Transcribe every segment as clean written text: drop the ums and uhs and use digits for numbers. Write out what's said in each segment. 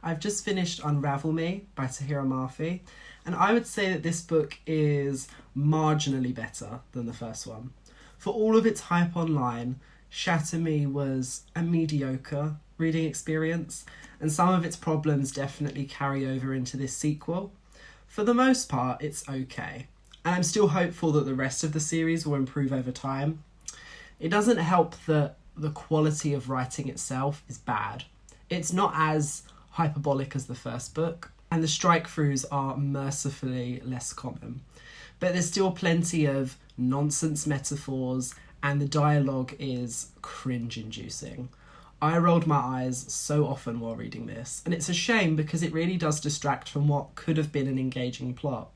I've just finished Unravel Me by Tahereh Mafi, and I would say that this book is marginally better than the first one. For all of its hype online, Shatter Me was a mediocre reading experience, and some of its problems definitely carry over into this sequel. For the most part, it's okay, and I'm still hopeful that the rest of the series will improve over time. It doesn't help that the quality of writing itself is bad. It's not as hyperbolic as the first book, and the strike-throughs are mercifully less common. But there's still plenty of nonsense metaphors, and the dialogue is cringe-inducing. I rolled my eyes so often while reading this, and it's a shame because it really does distract from what could have been an engaging plot.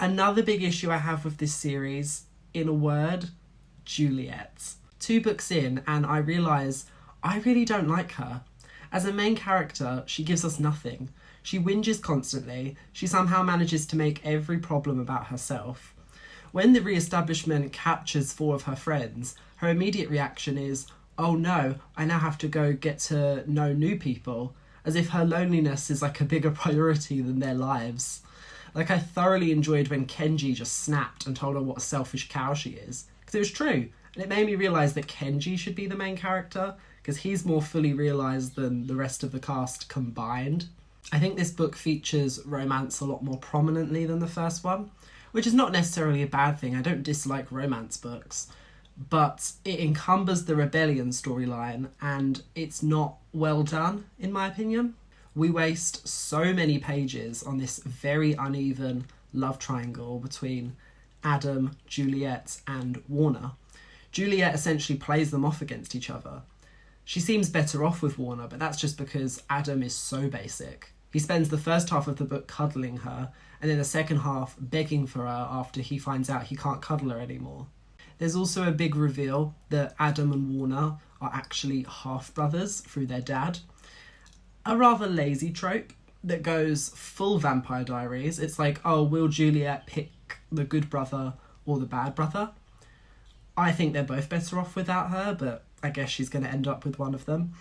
Another big issue I have with this series, in a word, Juliet. 2 books in, and I realise I really don't like her. As a main character, she gives us nothing. She whinges constantly. She somehow manages to make every problem about herself. When the re-establishment captures 4 of her friends, her immediate reaction is, oh no, I now have to go get to know new people, as if her loneliness is like a bigger priority than their lives. Like, I thoroughly enjoyed when Kenji just snapped and told her what a selfish cow she is, because it was true, and it made me realise that Kenji should be the main character, because he's more fully realised than the rest of the cast combined. I think this book features romance a lot more prominently than the first one, which is not necessarily a bad thing. I don't dislike romance books, but it encumbers the rebellion storyline, and it's not well done, in my opinion. We waste so many pages on this very uneven love triangle between Adam, Juliet, and Warner. Juliet essentially plays them off against each other. She seems better off with Warner, but that's just because Adam is so basic. He spends the first half of the book cuddling her, and then the second half begging for her after he finds out he can't cuddle her anymore. There's also a big reveal that Adam and Warner are actually half-brothers through their dad. A rather lazy trope that goes full Vampire Diaries. It's like, oh, will Juliet pick the good brother or the bad brother? I think they're both better off without her, but I guess she's going to end up with one of them.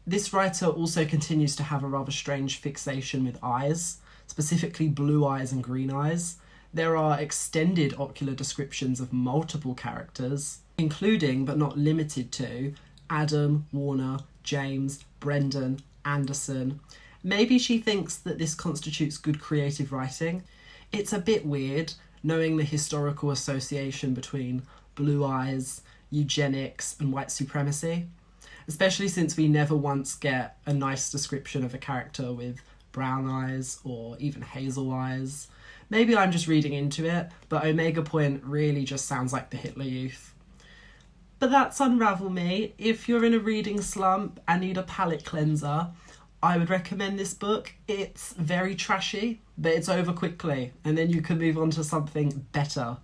This writer also continues to have a rather strange fixation with eyes, specifically blue eyes and green eyes. There are extended ocular descriptions of multiple characters, including, but not limited to, Adam, Warner, James, Brendan, Anderson. Maybe she thinks that this constitutes good creative writing. It's a bit weird, knowing the historical association between blue eyes, eugenics, and white supremacy, especially since we never once get a nice description of a character with brown eyes or even hazel eyes. Maybe I'm just reading into it, but Omega Point really just sounds like the Hitler Youth. But that's Unravel Me. If you're in a reading slump and need a palate cleanser, I would recommend this book. It's very trashy, but it's over quickly, and then you can move on to something better